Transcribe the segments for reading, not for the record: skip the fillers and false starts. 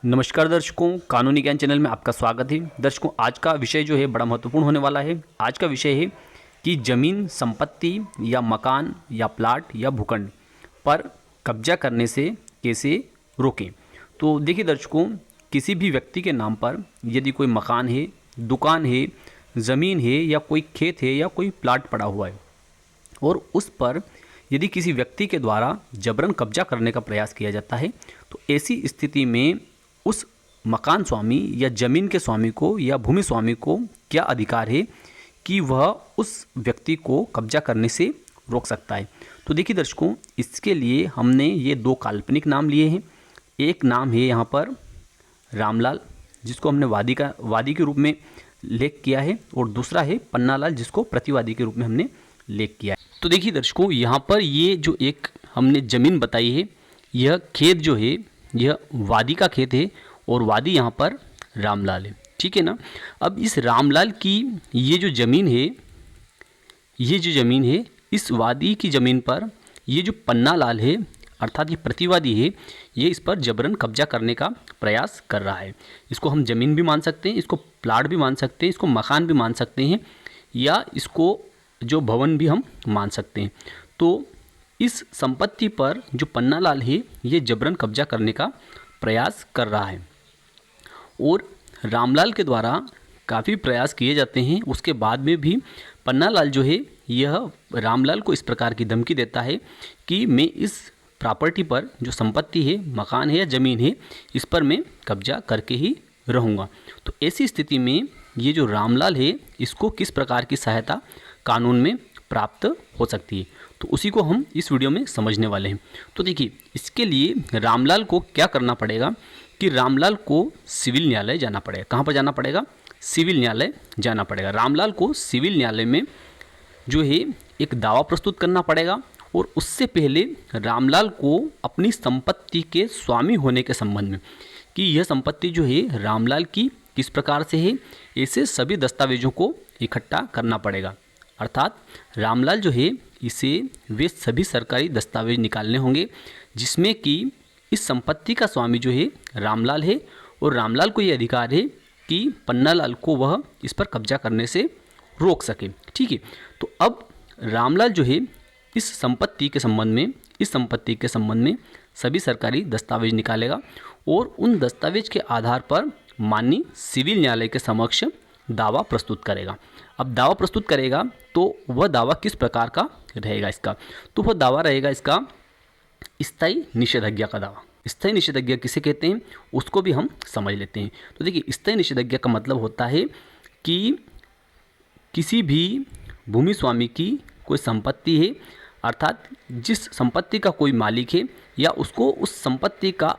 नमस्कार दर्शकों, कानूनी ज्ञान चैनल में आपका स्वागत है। दर्शकों, आज का विषय जो है बड़ा महत्वपूर्ण होने वाला है। आज का विषय है कि ज़मीन, संपत्ति या मकान या प्लाट या भूखंड पर कब्जा करने से कैसे रोकें। तो देखिए दर्शकों, किसी भी व्यक्ति के नाम पर यदि कोई मकान है, दुकान है, ज़मीन है या कोई खेत है या कोई प्लाट पड़ा हुआ है और उस पर यदि किसी व्यक्ति के द्वारा जबरन कब्जा करने का प्रयास किया जाता है, तो ऐसी स्थिति में उस मकान स्वामी या ज़मीन के स्वामी को या भूमि स्वामी को क्या अधिकार है कि वह उस व्यक्ति को कब्जा करने से रोक सकता है। तो देखिए दर्शकों, इसके लिए हमने ये दो काल्पनिक नाम लिए हैं। एक नाम है यहाँ पर रामलाल, जिसको हमने वादी के रूप में लेख किया है, और दूसरा है पन्नालाल, जिसको प्रतिवादी के रूप में हमने लेख किया है। तो देखिए दर्शकों, यहाँ पर ये जो एक हमने ज़मीन बताई है, यह खेत जो है यह वादी का खेत है और वादी यहाँ पर रामलाल है, ठीक है ना। अब इस रामलाल की ये जो ज़मीन है, इस वादी की ज़मीन पर ये जो पन्नालाल है अर्थात ये प्रतिवादी है, ये इस पर जबरन कब्जा करने का प्रयास कर रहा है। इसको हम ज़मीन भी मान सकते हैं, इसको प्लाट भी मान सकते हैं, इसको मकान भी मान सकते हैं, या इसको जो भवन भी हम मान सकते हैं। तो इस संपत्ति पर जो पन्नालाल है ये जबरन कब्जा करने का प्रयास कर रहा है और रामलाल के द्वारा काफ़ी प्रयास किए जाते हैं। उसके बाद में भी पन्नालाल जो है यह रामलाल को इस प्रकार की धमकी देता है कि मैं इस प्रॉपर्टी पर जो संपत्ति है, मकान है या ज़मीन है, इस पर मैं कब्जा करके ही रहूँगा। तो ऐसी स्थिति में ये जो रामलाल है इसको किस प्रकार की सहायता कानून में प्राप्त हो सकती है, तो उसी को हम इस वीडियो में समझने वाले हैं। तो देखिए, इसके लिए रामलाल को क्या करना पड़ेगा कि रामलाल को सिविल न्यायालय जाना पड़ेगा। कहाँ पर जाना पड़ेगा? सिविल न्यायालय जाना पड़ेगा। रामलाल को सिविल न्यायालय में जो है एक दावा प्रस्तुत करना पड़ेगा और उससे पहले रामलाल को अपनी संपत्ति के स्वामी होने के संबंध में, कि यह संपत्ति जो है रामलाल की किस प्रकार से है, ऐसे सभी दस्तावेजों को इकट्ठा करना पड़ेगा। अर्थात रामलाल जो है इसे वे सभी सरकारी दस्तावेज निकालने होंगे जिसमें कि इस संपत्ति का स्वामी जो है रामलाल है और रामलाल को ये अधिकार है कि पन्नालाल को वह इस पर कब्जा करने से रोक सके, ठीक है। तो अब रामलाल जो है इस संपत्ति के संबंध में सभी सरकारी दस्तावेज निकालेगा और उन दस्तावेज के आधार पर माननीय सिविल न्यायालय के समक्ष दावा प्रस्तुत करेगा। अब दावा प्रस्तुत करेगा तो वह दावा किस प्रकार का रहेगा इसका? तो वह दावा रहेगा इसका स्थायी निषेधाज्ञा का दावा। स्थायी निषेधाज्ञा किसे कहते हैं उसको भी हम समझ लेते हैं। तो देखिए, स्थायी निषेधाज्ञा का मतलब होता है कि किसी भी भूमि स्वामी की कोई संपत्ति है, अर्थात जिस संपत्ति का कोई मालिक है या उसको उस संपत्ति का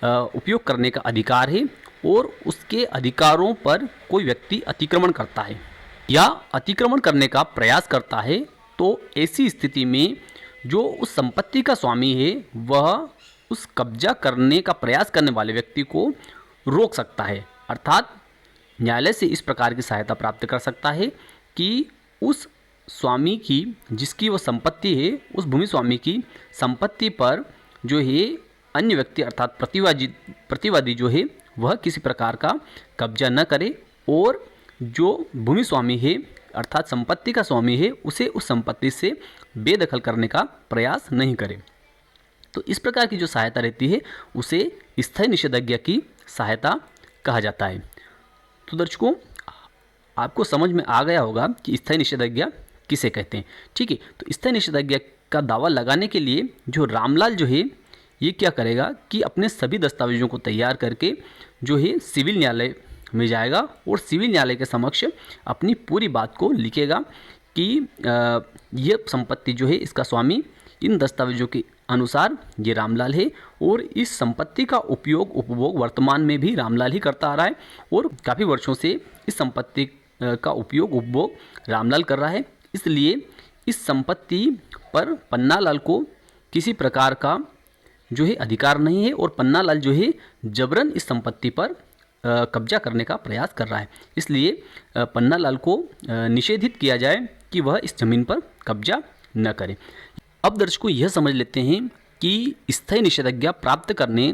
उपयोग करने का अधिकार है और उसके अधिकारों पर कोई व्यक्ति अतिक्रमण करता है या अतिक्रमण करने का प्रयास करता है, तो ऐसी स्थिति में जो उस संपत्ति का स्वामी है वह उस कब्जा करने का प्रयास करने वाले व्यक्ति को रोक सकता है। अर्थात न्यायालय से इस प्रकार की सहायता प्राप्त कर सकता है कि उस स्वामी की, जिसकी वह संपत्ति है, उस भूमि स्वामी की संपत्ति पर जो है अन्य व्यक्ति अर्थात प्रतिवादी जो है वह किसी प्रकार का कब्जा न करे और जो भूमि स्वामी है अर्थात संपत्ति का स्वामी है उसे उस संपत्ति से बेदखल करने का प्रयास नहीं करे। तो इस प्रकार की जो सहायता रहती है उसे स्थायी निषेधाज्ञा की सहायता कहा जाता है। तो दर्शकों, आपको समझ में आ गया होगा कि स्थायी निषेधाज्ञा किसे कहते हैं, ठीक है। तो स्थायी निषेधाज्ञा का दावा लगाने के लिए जो रामलाल जो है ये क्या करेगा कि अपने सभी दस्तावेजों को तैयार करके जो है सिविल न्यायालय में जाएगा और सिविल न्यायालय के समक्ष अपनी पूरी बात को लिखेगा कि यह संपत्ति जो है इसका स्वामी इन दस्तावेजों के अनुसार ये रामलाल है और इस संपत्ति का उपभोग वर्तमान में भी रामलाल ही करता आ रहा है और काफ़ी वर्षों से इस संपत्ति का उपभोग रामलाल कर रहा है। इसलिए इस संपत्ति पर पन्नालाल को किसी प्रकार का जो है अधिकार नहीं है और पन्नालाल जो है जबरन इस संपत्ति पर कब्जा करने का प्रयास कर रहा है। इसलिए पन्नालाल को निषेधित किया जाए कि वह इस ज़मीन पर कब्जा न करे। अब दर्शकों यह समझ लेते हैं कि स्थायी निषेधाज्ञा प्राप्त करने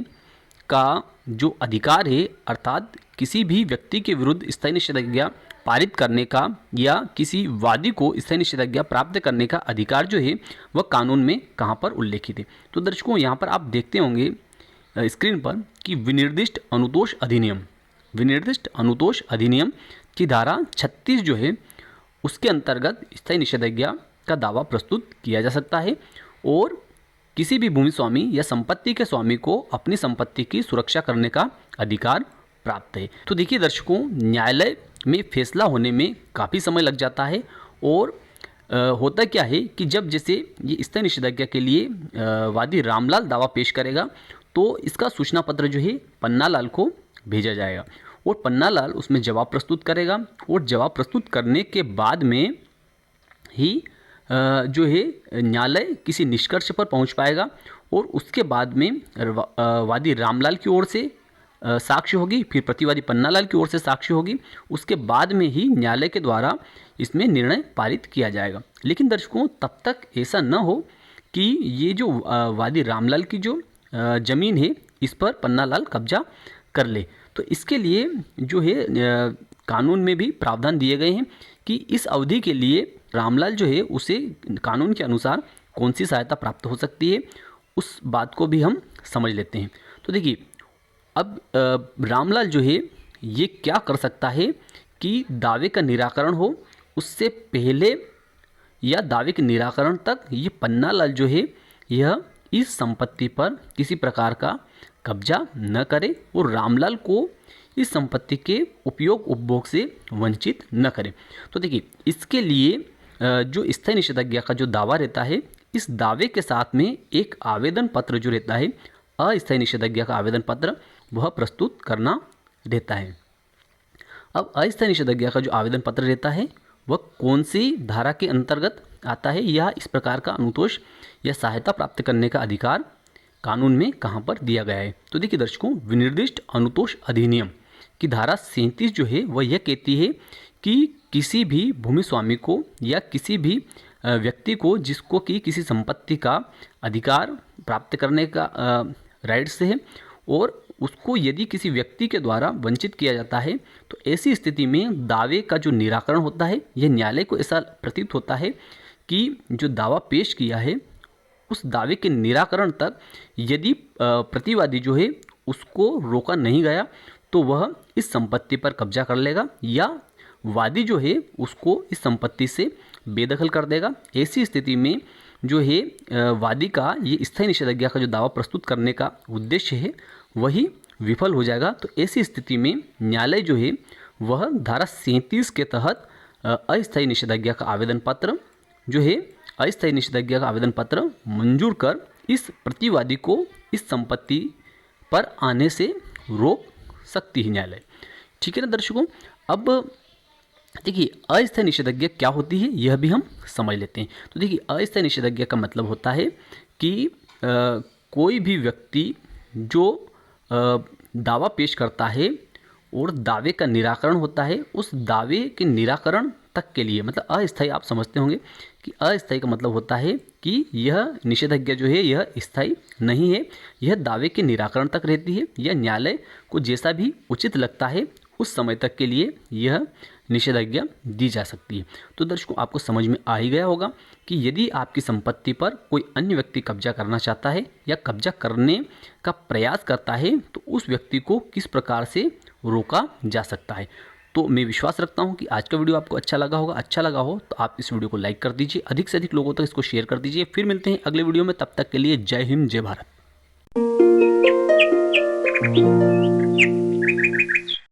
का जो अधिकार है, अर्थात किसी भी व्यक्ति के विरुद्ध स्थायी निषेधाज्ञा पारित करने का या किसी वादी को स्थायी निषेधाज्ञा प्राप्त करने का अधिकार जो है वह कानून में कहाँ पर उल्लेखित है। तो दर्शकों, यहाँ पर आप देखते होंगे स्क्रीन पर कि विनिर्दिष्ट अनुतोष अधिनियम की धारा 36 जो है उसके अंतर्गत स्थायी निषेधाज्ञा का दावा प्रस्तुत किया जा सकता है और किसी भी भूमि स्वामी या संपत्ति के स्वामी को अपनी संपत्ति की सुरक्षा करने का अधिकार प्राप्त है। तो देखिए दर्शकों, न्यायालय में फैसला होने में काफ़ी समय लग जाता है और होता क्या है कि जब जैसे ये स्थायी निषेधाज्ञा के लिए वादी रामलाल दावा पेश करेगा तो इसका सूचना पत्र जो है पन्नालाल को भेजा जाएगा और पन्नालाल उसमें जवाब प्रस्तुत करेगा और जवाब प्रस्तुत करने के बाद में ही जो है न्यायालय किसी निष्कर्ष पर पहुंच पाएगा और उसके बाद में वादी रामलाल की ओर से साक्ष्य होगी, फिर प्रतिवादी पन्नालाल की ओर से साक्ष्य होगी, उसके बाद में ही न्यायालय के द्वारा इसमें निर्णय पारित किया जाएगा। लेकिन दर्शकों, तब तक ऐसा न हो कि ये जो वादी रामलाल की जो ज़मीन है इस पर पन्नालाल कब्जा कर ले। तो इसके लिए जो है कानून में भी प्रावधान दिए गए हैं कि इस अवधि के लिए रामलाल जो है उसे कानून के अनुसार कौन सी सहायता प्राप्त हो सकती है, उस बात को भी हम समझ लेते हैं। तो देखिए, अब रामलाल जो है ये क्या कर सकता है कि दावे का निराकरण हो उससे पहले या दावे के निराकरण तक ये पन्नालाल जो है यह इस संपत्ति पर किसी प्रकार का कब्जा न करे और रामलाल को इस संपत्ति के उपयोग उपभोग से वंचित न करे। तो देखिए, इसके लिए जो स्थायी निषेधाज्ञा का जो दावा रहता है, इस दावे के साथ में एक आवेदन पत्र जो रहता है, अस्थायी निषेधाज्ञा का आवेदन पत्र, वह प्रस्तुत करना रहता है। अब अस्थायी निषेधाज्ञा का जो आवेदन पत्र रहता है वह कौन सी धारा के अंतर्गत आता है या इस प्रकार का अनुतोष या सहायता प्राप्त करने का अधिकार कानून में कहाँ पर दिया गया है। तो देखिए दर्शकों, विनिर्दिष्ट अनुतोष अधिनियम की धारा 37 जो है वह यह कहती है कि किसी भी भूमि स्वामी को या किसी भी व्यक्ति को जिसको कि किसी संपत्ति का अधिकार प्राप्त करने का राइट्स है और उसको यदि किसी व्यक्ति के द्वारा वंचित किया जाता है तो ऐसी स्थिति में दावे का जो निराकरण होता है, यह न्यायालय को ऐसा प्रतीत होता है कि जो दावा पेश किया है उस दावे के निराकरण तक यदि प्रतिवादी जो है उसको रोका नहीं गया तो वह इस संपत्ति पर कब्जा कर लेगा या वादी जो है उसको इस संपत्ति से बेदखल कर देगा। ऐसी स्थिति में जो है वादी का ये स्थायी निषेधाज्ञा का जो दावा प्रस्तुत करने का उद्देश्य है वही विफल हो जाएगा। तो ऐसी स्थिति में न्यायालय जो है वह धारा 37 के तहत अस्थायी निषेधाज्ञा का आवेदन पत्र जो है अस्थायी निषेधाज्ञा का आवेदन पत्र मंजूर कर इस प्रतिवादी को इस संपत्ति पर आने से रोक सकती है न्यायालय। ठीक है ना दर्शकों, अब देखिए अस्थायी निषेधाज्ञा क्या होती है यह भी हम समझ लेते हैं। तो देखिए, अस्थायी निषेधाज्ञा का मतलब होता है कि कोई भी व्यक्ति जो दावा पेश करता है और दावे का निराकरण होता है, उस दावे के निराकरण तक के लिए, मतलब अस्थायी आप समझते होंगे कि अस्थायी का मतलब होता है कि यह निषेधाज्ञा जो है यह स्थायी नहीं है, यह दावे के निराकरण तक रहती है या न्यायालय को जैसा भी उचित लगता है उस समय तक के लिए यह निषेधाज्ञा दी जा सकती है। तो दर्शकों, आपको समझ में आ ही गया होगा कि यदि आपकी संपत्ति पर कोई अन्य व्यक्ति कब्जा करना चाहता है या कब्जा करने का प्रयास करता है तो उस व्यक्ति को किस प्रकार से रोका जा सकता है। तो मैं विश्वास रखता हूं कि आज का वीडियो आपको अच्छा लगा होगा। अच्छा लगा हो तो आप इस वीडियो को लाइक कर दीजिए, अधिक से अधिक लोगों तक इसको शेयर कर दीजिए। फिर मिलते हैं अगले वीडियो में, तब तक के लिए जय हिंद, जय भारत।